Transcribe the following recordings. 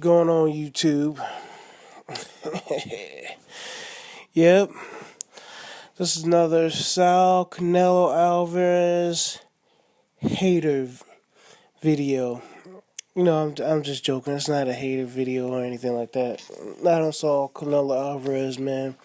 going on YouTube? Yep, this is another Saul Canelo Alvarez hater video. I'm just joking. It's not a hater video or anything like that. Not on Saul Canelo Alvarez, man.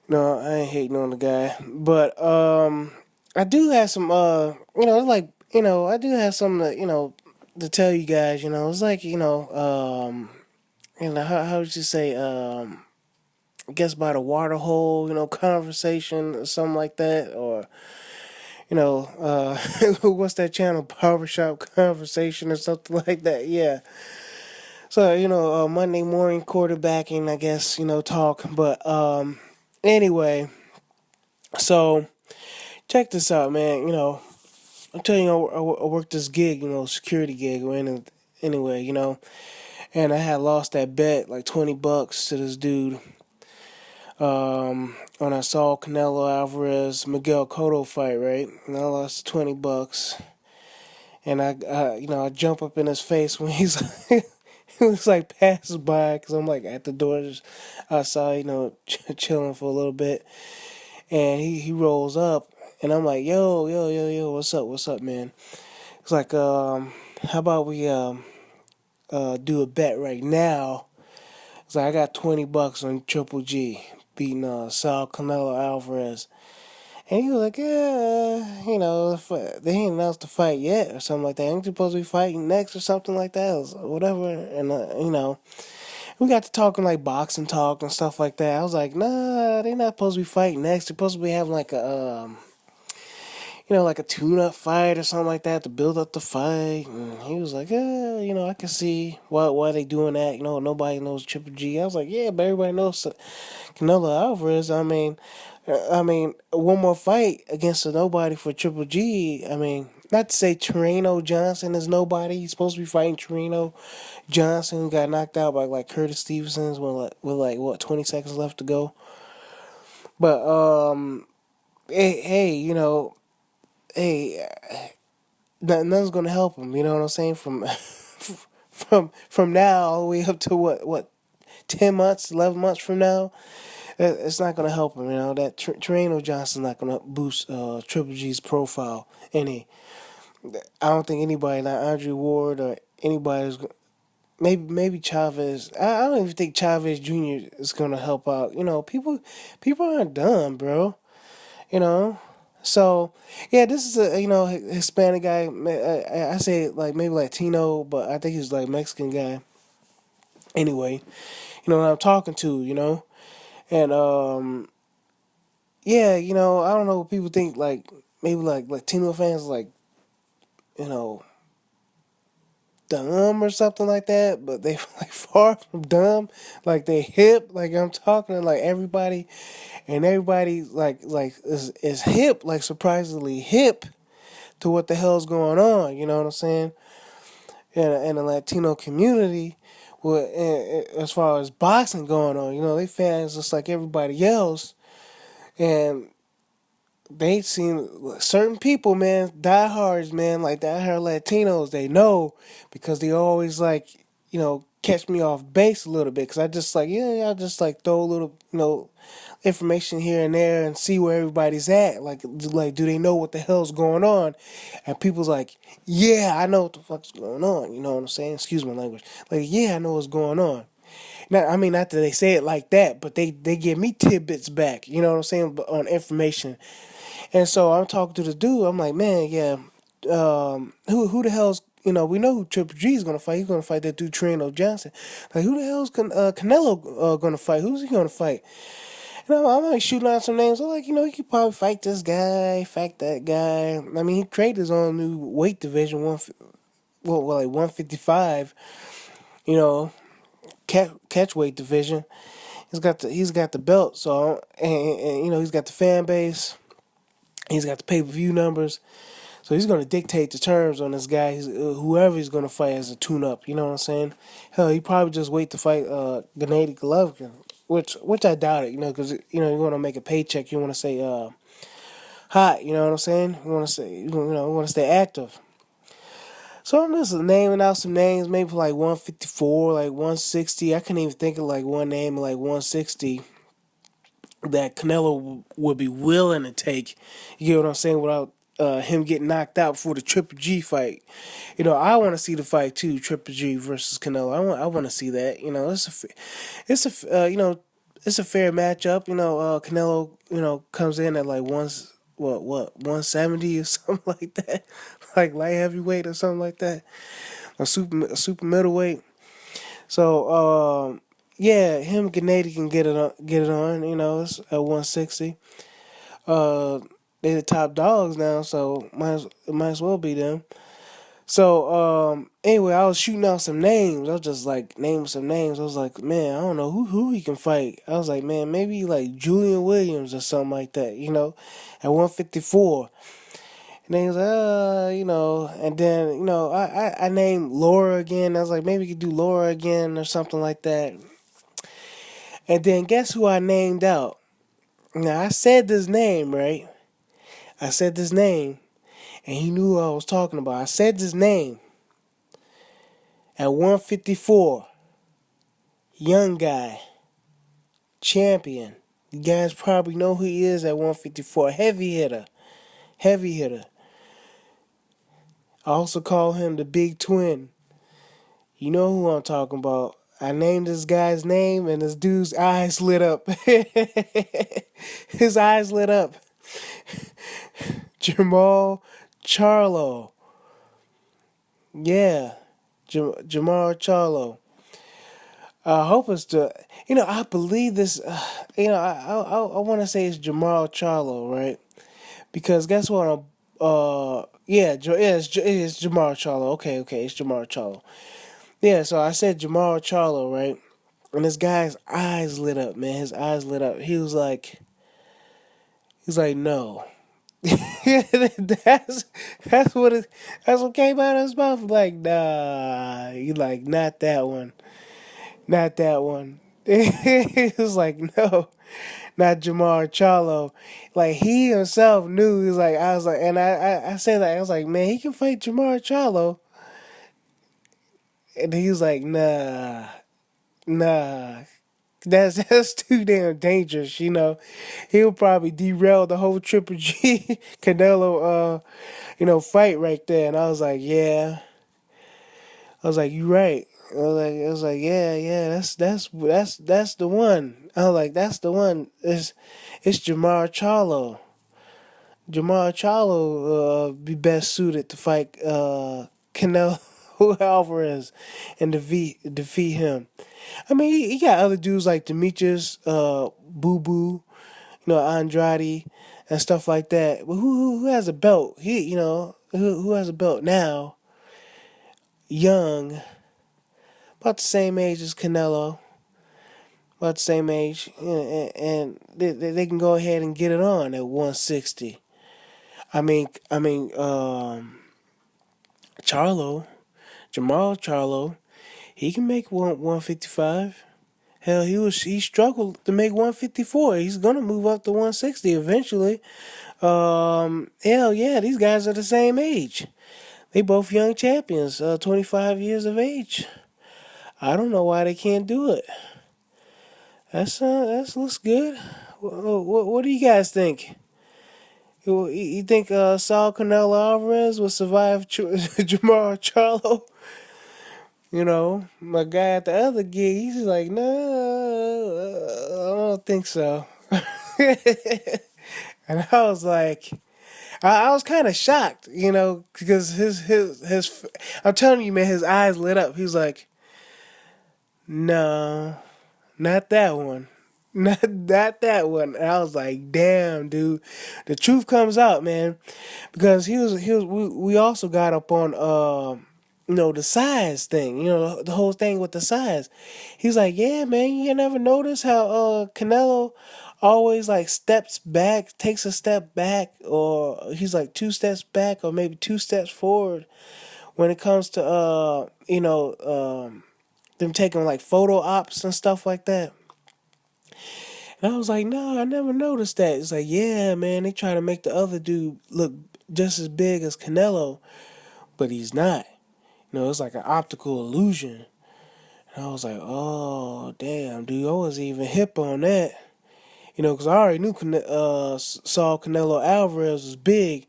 No, I ain't hating on the guy, but I do have some I do have something to tell you guys. It's like how would you say I guess by the water hole, conversation or something like that, or what's that channel, barbershop conversation or something like that. Yeah. So Monday morning quarterbacking, I guess talk, but anyway, so check this out, man. I'm telling you, I worked this gig, security gig, anyway, and I had lost that bet like $20 to this dude. When I saw Canelo Alvarez Miguel Cotto fight, right? And I lost $20, and I jump up in his face when he's he was like passing by, because I'm like at the door just outside, chilling for a little bit, and he rolls up, and I'm like, yo, what's up, man? It's like, how about we do a bet right now? It's like I got $20 on Triple G beating Saul Canelo Alvarez. And he was like, yeah, they ain't announced the fight yet or something like that. Ain't you supposed to be fighting next or something like that or whatever? And, we got to talking like boxing talk and stuff like that. I was like, nah, they not supposed to be fighting next. They're supposed to be having like like a tune-up fight or something like that to build up the fight. And he was like, yeah, I can see why they doing that. Nobody knows Triple G. I was like, yeah, but everybody knows Canelo Alvarez. One more fight against a nobody for Triple G. Not to say Torino Johnson is nobody. He's supposed to be fighting Torino Johnson, who got knocked out by like Curtis Stevenson's with 20 seconds left to go. But hey, hey, nothing's gonna help him. You know what I'm saying? From now all the way up to what 10 months, 11 months from now, it's not gonna help him. That Torino Johnson's not gonna boost Triple G's profile any. I don't think anybody, like Andre Ward or anybody's. Maybe Chavez. I don't even think Chavez Jr. is gonna help out. People aren't dumb, bro. You know. So yeah, this is a Hispanic guy. I say like maybe Latino, but I think he's like Mexican guy. Anyway, what I'm talking to. And yeah, I don't know what people think. Like maybe like Latino fans like you know dumb or something like that, but they like far from dumb. Like they hip. Like I'm talking to like everybody, and everybody is hip, like surprisingly hip to what the hell's going on. You know what I'm saying? In the Latino community, well, as far as boxing going on, they fans just like everybody else, and they seem certain people, man, diehards, man, like diehard Latinos, they know because they always like catch me off base a little bit because I just like I just like throw a little information here and there and see where everybody's at. Like do they know what the hell's going on? And people's like, yeah, I know what the fuck's going on. You know what I'm saying? Excuse my language. Like, yeah, I know what's going on. Not that they say it like that, but they give me tidbits back. You know what I'm saying? On information. And so I'm talking to the dude. I'm like, man, yeah, who the hell's we know who Triple G is gonna fight. He's gonna fight that dude Torino Johnson. Like, who the hell's Canelo gonna fight? Who's he gonna fight? And I'm like shooting out some names. I'm like, he could probably fight this guy, fight that guy. He created his own new weight division, like 155. Catch weight division. He's got the belt. So and he's got the fan base. He's got the pay-per-view numbers. So he's going to dictate the terms on this guy. Whoever he's going to fight as a tune-up. You know what I'm saying? Hell, he probably just wait to fight Gennady Golovkin, which I doubt it. Because you want to make a paycheck. You want to say hot. You know what I'm saying? You want to say you want to stay active. So I'm just naming out some names, maybe for like 154, like 160. I couldn't even think of like one name like 160 that Canelo would be willing to take. You know what I'm saying? Without him getting knocked out for the Triple G fight. I want to see the fight too, Triple G versus Canelo. I want to see that. It's a fair matchup. Canelo comes in at like what 170 or something like that, like light heavyweight or something like that, a super middleweight. So yeah, him and Gennady can get it on. It's at 160. Uh, they the top dogs now, so it might as well be them. So anyway, I was shooting out some names. I was just like naming some names. I was like, man, I don't know who he can fight. I was like, man, maybe like Julian Williams or something like that. At 154. And then he was like, and then I named Laura again. I was like, maybe we could do Laura again or something like that. And then guess who I named out? Now I said this name, right? I said this name, and he knew what I was talking about. I said this name at 154. Young guy, champion. You guys probably know who he is at 154. Heavy hitter. Heavy hitter. I also call him the Big Twin. You know who I'm talking about. I named this guy's name, and this dude's eyes lit up. His eyes lit up. Jermall Charlo. Yeah, Jermall Charlo. I hope it's I believe this. I want to say it's Jermall Charlo, right? Because guess what? It's Jermall Charlo. Okay, it's Jermall Charlo. Yeah, so I said Jermall Charlo, right? And this guy's eyes lit up, man. His eyes lit up. He's like, no. that's that's what it that's what came out of his mouth. Like, nah. He like, not that one. Not that one. He was like, no, not Jermall Charlo. Like he himself knew. He was like, I was like, and I said that I was like, man, he can fight Jermall Charlo. And he was like, nah. That's too damn dangerous. He'll probably derail the whole Triple G Canelo fight right there. And I was like, yeah. I was like, you right. I was like, yeah, that's the one. I was like, that's the one. It's Jermall Charlo. Jermall Charlo be best suited to fight Canelo Alvarez and defeat him. I mean, he got other dudes like Demetrius, Boo Boo, Andrade, and stuff like that. But who has a belt? Who has a belt now? Young, about the same age as Canelo, about the same age, and they can go ahead and get it on at 160. Charlo, Jermall Charlo, he can make 155. Hell, he struggled to make 154. He's gonna move up to 160 eventually. Hell yeah, these guys are the same age. They both young champions, 25 years of age. I don't know why they can't do it. That looks good. What do you guys think? You think Saul Canelo Alvarez will survive Jermall Charlo? My guy at the other gig, he's like, no, I don't think so. And I was like, I was kind of shocked, because his, I'm telling you, man, his eyes lit up. He was like, no, not that one. Not that one. And I was like, damn, dude. The truth comes out, man. Because we also got up on, the size thing, the whole thing with the size. He's like, yeah, man, you never notice how Canelo always like steps back, takes a step back, or he's like 2 steps back, or maybe 2 steps forward when it comes to them taking like photo ops and stuff like that. And I was like, no, I never noticed that. It's like, yeah, man, they try to make the other dude look just as big as Canelo, but he's not. It's like an optical illusion. And I was like, oh damn, dude, I wasn't even hip on that. Because I already knew Saul Canelo Alvarez was big,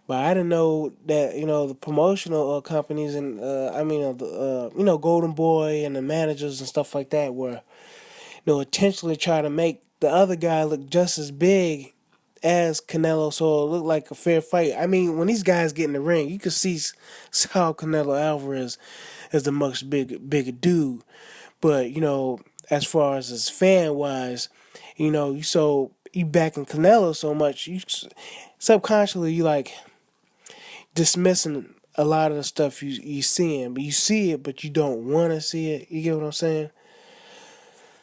but I didn't know that the promotional companies and Golden Boy and the managers and stuff like that were intentionally trying to make the other guy look just as big as Canelo, so it looked like a fair fight. I mean, when these guys get in the ring, you can see Saul Canelo Alvarez as the much bigger dude, but as far as his fan wise, you backing Canelo so much, you subconsciously you like dismissing a lot of the stuff you seeing, but you see it, but you don't want to see it. You get what I'm saying?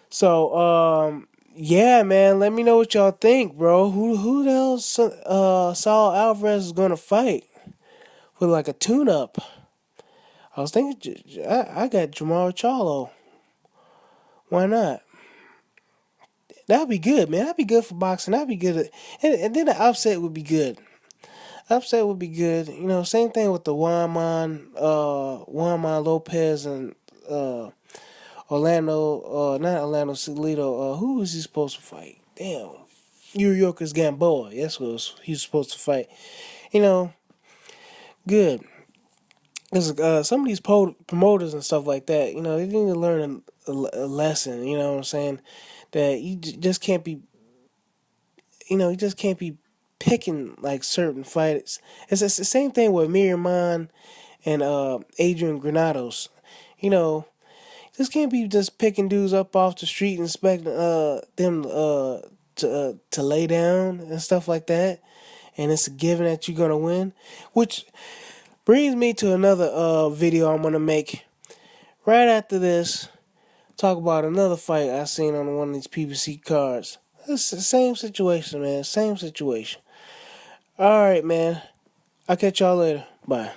So, yeah, man, let me know what y'all think, bro. Who the hell Saul Alvarez is gonna fight with like a tune-up? I was thinking, I got Jermall Charlo. Why not? That'd be good, man. That'd be good for boxing. That'd be good, and then the upset would be good. Upset would be good. Same thing with the Juan Lopez and not Orlando Solito. Who was he supposed to fight? Damn, Yorkers Gamboa. That's what he was supposed to fight. You know, good. Because some of these promoters and stuff like that, they need to learn a lesson. You know what I'm saying? That you just can't be, you just can't be picking like certain fighters. It's the same thing with Miramon and Adrian Granados. You know, just can't be just picking dudes up off the street and expecting them to lay down and stuff like that. And it's a given that you're gonna win, which brings me to another video I'm gonna make right after this. Talk about another fight I seen on one of these PPC cards. It's the same situation, man. Same situation. All right, man. I'll catch y'all later. Bye.